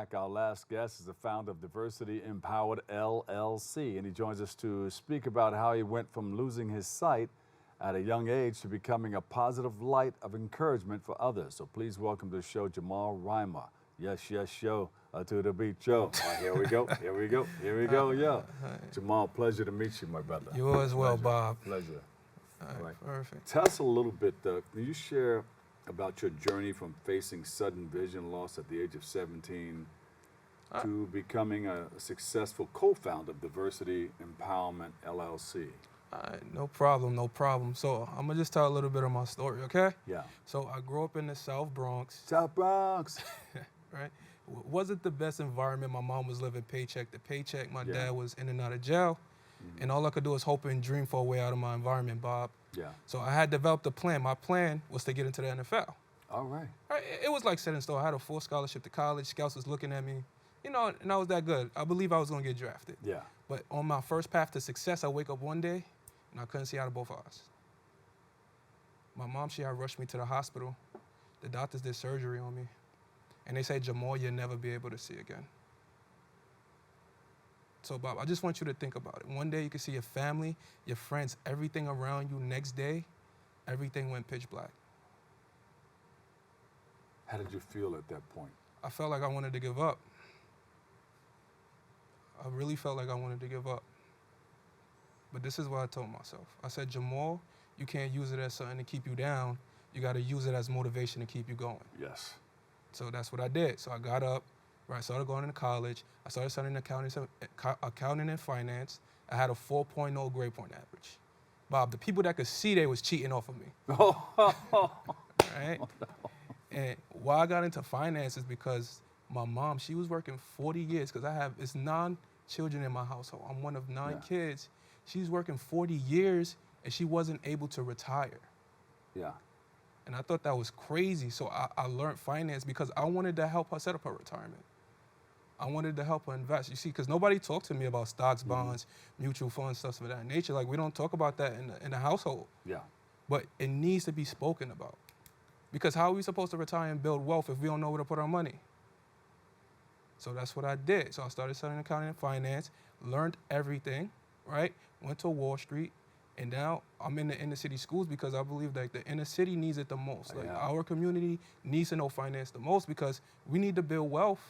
back. Our last guest is the founder of Diversity Empowered LLC, and he joins us to speak about how he went from losing his sight at a young age to becoming a positive light of encouragement for others. So please welcome to the show, Jamal Ryder. Yes, show to the beat, show. Here we go, yo. Jamal, pleasure to meet you, my brother. You as well, Bob. Pleasure. All right, perfect. Tell us a little bit, can you share about your journey from facing sudden vision loss at the age of 17 to becoming a successful co-founder of Diversity Empowerment LLC? No problem. So I'm gonna just tell a little bit of my story, okay? Yeah. So I grew up in the South Bronx. South Bronx. Right? Wasn't the best environment. My mom was living paycheck to paycheck. My dad was in and out of jail. And all I could do was hope and dream for a way out of my environment, Bob. Yeah. So I had developed a plan. My plan was to get into the NFL. All right. It was like set in stone. I had a full scholarship to college. Scouts was looking at me, and I was that good. I believe I was gonna get drafted. Yeah. But on my first path to success, I wake up one day, and I couldn't see out of both eyes. My mom, she had rushed me to the hospital. The doctors did surgery on me, and they said, Jamal, you'll never be able to see again. So, Bob, I just want you to think about it. One day you can see your family, your friends, everything around you. Next day, everything went pitch black. How did you feel at that point? I felt like I wanted to give up. I really felt like I wanted to give up. But this is what I told myself. I said, Jamal, you can't use it as something to keep you down. You got to use it as motivation to keep you going. Yes. So that's what I did. So I got up. I started going to college. I started studying accounting and finance. I had a 4.0 grade point average. Bob, the people that could see they was cheating off of me. Right? And why I got into finance is because my mom, she was working 40 years because it's 9 children in my household. I'm one of 9 kids. She's working 40 years and she wasn't able to retire. Yeah. And I thought that was crazy. So I learned finance because I wanted to help her set up her retirement. I wanted to help her invest. You see, because nobody talked to me about stocks, bonds, mutual funds, stuff of that nature. Like, we don't talk about that in the household. Yeah. But it needs to be spoken about. Because how are we supposed to retire and build wealth if we don't know where to put our money? So that's what I did. So I started studying accounting and finance, learned everything, right? Went to Wall Street, and now I'm in the inner city schools because I believe that the inner city needs it the most. Like, our community needs to know finance the most because we need to build wealth.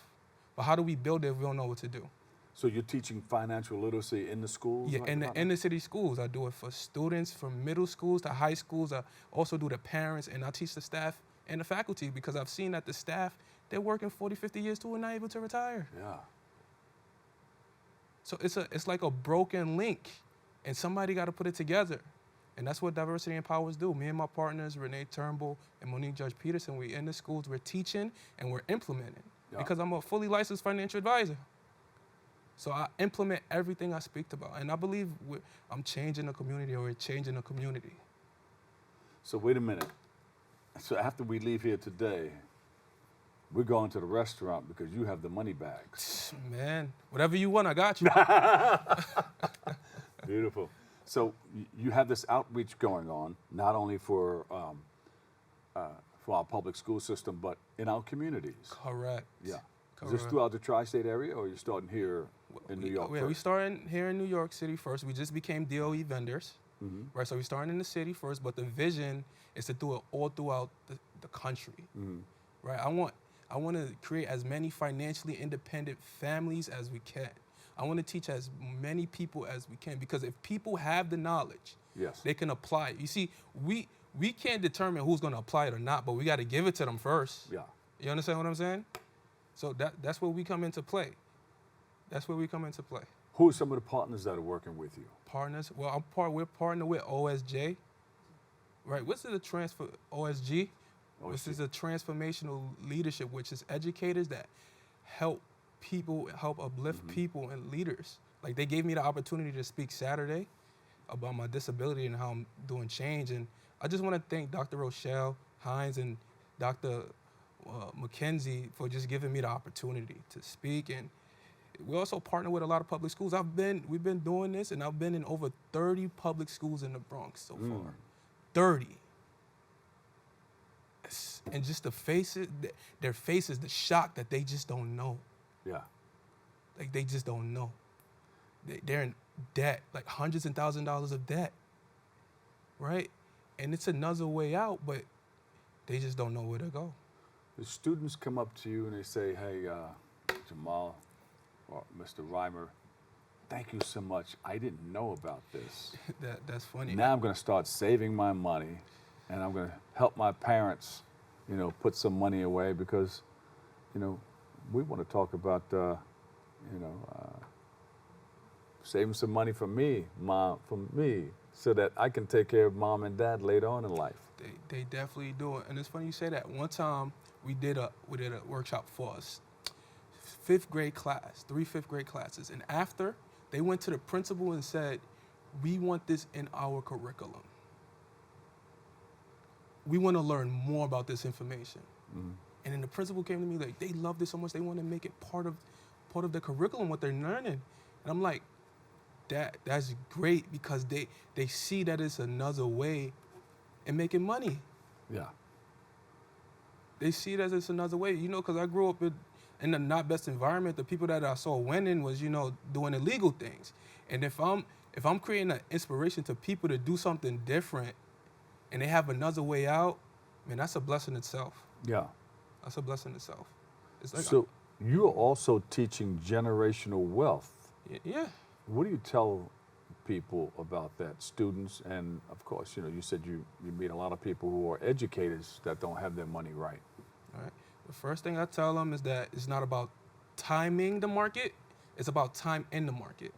But how do we build it if we don't know what to do? So you're teaching financial literacy in the schools? Yeah, in the inner city schools. I do it for students from middle schools to high schools. I also do the parents, and I teach the staff and the faculty because I've seen that the staff, they're working 40, 50 years too and not able to retire. Yeah. So it's like a broken link, and somebody got to put it together. And that's what Diversity Empowers do. Me and my partners, Renee Turnbull and Monique Judge Peterson, we in the schools, we're teaching and we're implementing. Because I'm a fully licensed financial advisor. So I implement everything I speak about. And I believe I'm changing the community, or we're changing the community. So wait a minute. So after we leave here today, we're going to the restaurant because you have the money bags. Man, whatever you want, I got you. Beautiful. So you have this outreach going on, not only for our public school system, but in our communities. Correct. Yeah. Correct. Is this throughout the tri-state area, or are you starting here in New York? Yeah, we started here in New York City first. We just became DOE vendors, right? So we started in the city first, but the vision is to do it all throughout the country, right? I want to create as many financially independent families as we can. I want to teach as many people as we can, because if people have the knowledge, they can apply it. You see, we can't determine who's going to apply it or not, but we got to give it to them first. Yeah. You understand what I'm saying? So that's where we come into play. That's where we come into play. Who are some of the partners that are working with you? Partners? Well, we're partnered with OSJ, right? What's the transfer, OSG? This is a transformational leadership, which is educators that help people, help uplift people and leaders. Like, they gave me the opportunity to speak Saturday about my disability and how I'm doing change. And I just want to thank Dr. Rochelle Hines and Dr. McKenzie for just giving me the opportunity to speak. And we also partner with a lot of public schools. We've been doing this, and I've been in over 30 public schools in the Bronx so far. 30. And just the faces, their faces, the shock that they just don't know. Yeah. Like, they just don't know. They're in debt, like hundreds and thousands of dollars of debt, right? And it's another way out, but they just don't know where to go. The students come up to you and they say, hey, Jamal or Mr. Ryder, thank you so much. I didn't know about this. That's funny. Now I'm going to start saving my money, and I'm going to help my parents, you know, put some money away because, you know, we want to talk about, you know, saving some money for me, so that I can take care of mom and dad later on in life. They definitely do it. And it's funny you say that. One time we did a workshop for us, 5th grade class, 3 5th grade classes. And after, they went to the principal and said, we want this in our curriculum. We want to learn more about this information. Mm-hmm. And then the principal came to me like, they love this so much, they want to make it part of the curriculum, what they're learning. And I'm like, that's great, because they see that it's another way in making money. Yeah. They see that it's another way, you know, because I grew up in the not best environment. The people that I saw winning was, you know, doing illegal things. And if I'm creating an inspiration to people to do something different and they have another way out, man, that's a blessing itself. Yeah. That's a blessing itself. It's like, so you're also teaching generational wealth. Yeah. What do you tell people about that, students? And of course, you know, you said you meet a lot of people who are educators that don't have their money right. All right. The first thing I tell them is that it's not about timing the market, it's about time in the market.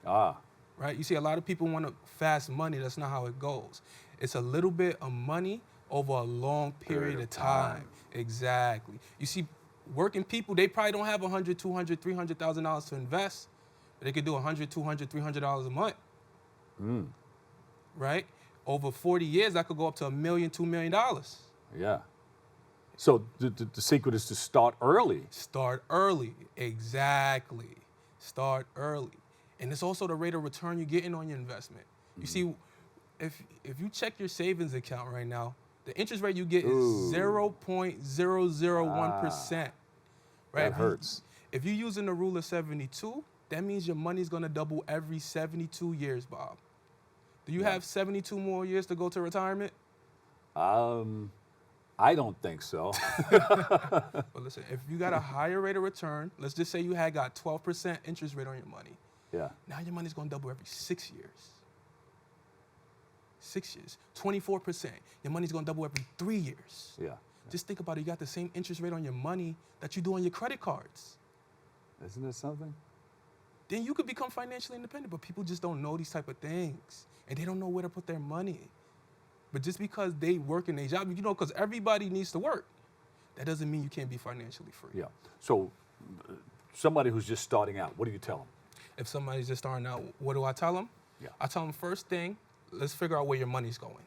Right? You see, a lot of people want fast money. That's not how it goes. It's a little bit of money over a long period of time. Exactly. You see, working people, they probably don't have $100,000, $200,000, $300,000 to invest, but they could do $100,000, $200,000, $300 a month. Right? Over 40 years, that could go up to $1 million, $2 million. Yeah. So the secret is to start early. Start early. Exactly. Start early. And it's also the rate of return you're getting on your investment. You see, if you check your savings account right now, the interest rate you get is 0.001%. Right? That hurts. If you're using the rule of 72, that means your money's gonna double every 72 years, Bob. Do you have 72 more years to go to retirement? I don't think so. But listen, if you got a higher rate of return, let's just say you had got 12% interest rate on your money. Yeah. Now your money's gonna double every 6 years. 6 years. 24%. Your money's gonna double every 3 years. Yeah. Just think about it. You got the same interest rate on your money that you do on your credit cards. Isn't it something? Then you could become financially independent, but people just don't know these type of things. And they don't know where to put their money. But just because they work in their job, you know, because everybody needs to work, that doesn't mean you can't be financially free. Yeah. So somebody who's just starting out, what do you tell them? If somebody's just starting out, what do I tell them? Yeah. I tell them, first thing, let's figure out where your money's going.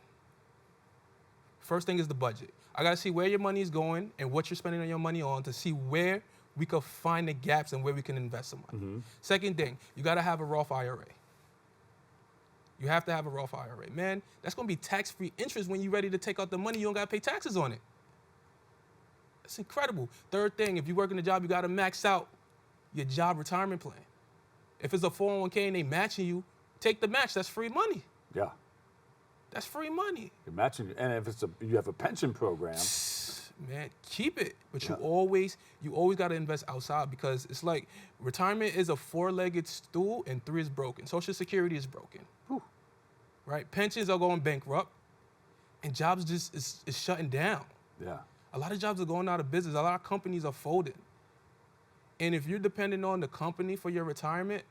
First thing is the budget. I got to see where your money's going and what you're spending on your money on to see where we could find the gaps and where we can invest some money. Mm-hmm. Second thing, you got to have a Roth IRA. You have to have a Roth IRA. Man, that's going to be tax-free interest when you're ready to take out the money. You don't got to pay taxes on it. That's incredible. Third thing, if you work in a job, you got to max out your job retirement plan. If it's a 401k and they matching you, take the match. That's free money. Yeah. That's free money. You're matching, and if you have a pension program, man, keep it. But you always got to invest outside, because it's like retirement is a 4-legged stool and 3 is broken. Social Security is broken. Whew. Right? Pensions are going bankrupt, and jobs just is shutting down. Yeah. A lot of jobs are going out of business. A lot of companies are folding. And if you're dependent on the company for your retirement,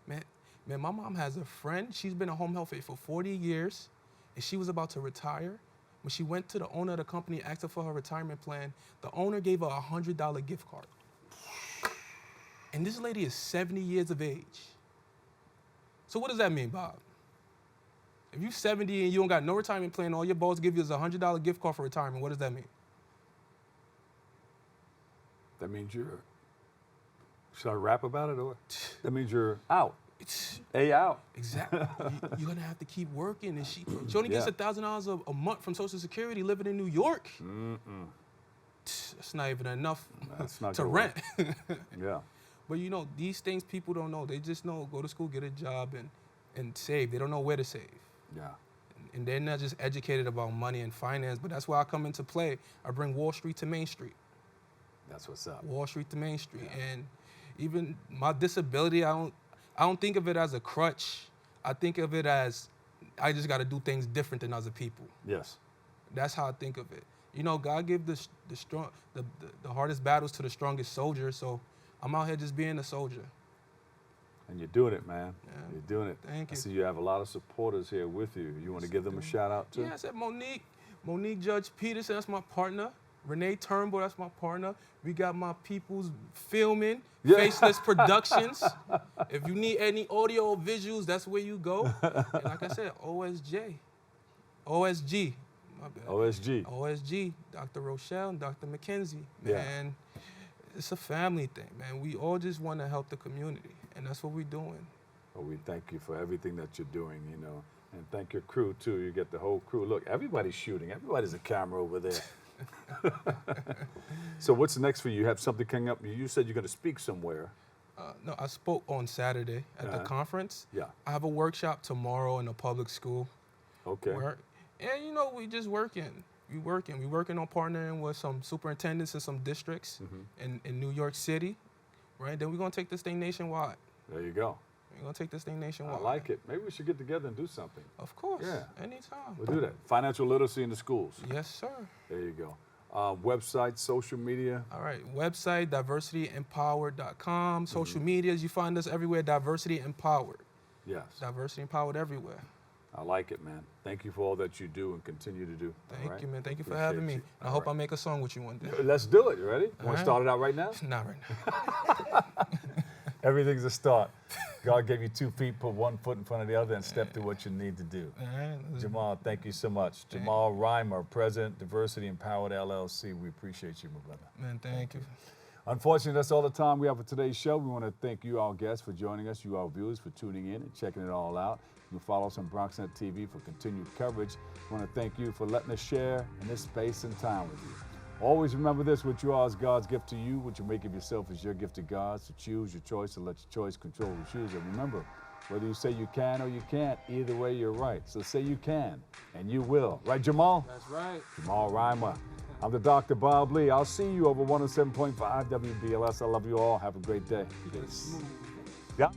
man, my mom has a friend. She's been a home health aide for 40 years, and she was about to retire. When she went to the owner of the company, asked her for her retirement plan, the owner gave her a $100 gift card. And this lady is 70 years of age. So what does that mean, Bob? If you're 70 and you don't got no retirement plan, all your boss give you is a $100 gift card for retirement, what does that mean? That means should I rap about it, or that means you're out? Out. Exactly. You're gonna have to keep working, and she only gets $1,000 a month from Social Security living in New York. That's not even enough to rent. Yeah. But you know, these things people don't know. They just know go to school, get a job, and save. They don't know where to save. Yeah. And they're not just educated about money and finance, but that's where I come into play. I bring Wall Street to Main Street. That's what's up. Wall Street to Main Street. Yeah. And even my disability, I don't think of it as a crutch. I think of it as I just got to do things different than other people. Yes. That's how I think of it. You know, God gave the hardest battles to the strongest soldiers, so I'm out here just being a soldier. And you're doing it, man. Yeah. You're doing it. Thank you. I see you have a lot of supporters here with you. You want to give them a shout out too? Yeah, I said Monique Judge Peterson, that's my partner. Renee Turnbull, that's my partner. We got my people's filming, Yeah. Faceless Productions. If you need any audio or visuals, that's where you go. And like I said, OSG, my bad. OSG, Dr. Rochelle and Dr. McKenzie. Yeah. Man, it's a family thing, man. We all just want to help the community, and that's what we're doing. Well, we thank you for everything that you're doing, you know, and thank your crew too. You get the whole crew. Look, everybody's shooting. Everybody's a camera over there. So what's next for you? You have something coming up? You said you're going to speak somewhere. No, I spoke on Saturday at the conference. Yeah. I have a workshop tomorrow in a public school. Okay. And you know, we just working. We working on partnering with some superintendents in some districts in New York City, right? Then we're gonna take this thing nationwide. There you go. We're gonna take this thing nationwide. I like it. Maybe we should get together and do something. Of course. Yeah. Anytime. We'll do that. Financial literacy in the schools. Yes, sir. There you go. Website, social media. All right. Website, diversityempowered.com. Social medias, you find us everywhere, Diversity Empowered. Yes. Diversity Empowered everywhere. I like it, man. Thank you for all that you do and continue to do. Thank you, man. Thank you for having me. I hope I make a song with you one day. Let's do it. You ready? Want to right. start it out right now? Not right now. Everything's a start. God gave you 2 feet, put 1 foot in front of the other, and step through what you need to do. All right. Jamal, thank you so much. Jamal Ryder, President, Diversity Empowered LLC. We appreciate you, my brother. Man, thank you. Unfortunately, that's all the time we have for today's show. We want to thank you, our guests, for joining us, you, our viewers, for tuning in and checking it all out. You can follow us on BronxNet TV for continued coverage. We want to thank you for letting us share in this space and time with you. Always remember this: what you are is God's gift to you. What you make of yourself is your gift to God. So choose your choice and let your choice control the choose. And remember, whether you say you can or you can't, either way you're right. So say you can, and you will. Right, Jamal? That's right. Jamal Ryder. I'm the Dr. Bob Lee. I'll see you over 107.5 WBLS. I love you all. Have a great day. Peace. Yeah.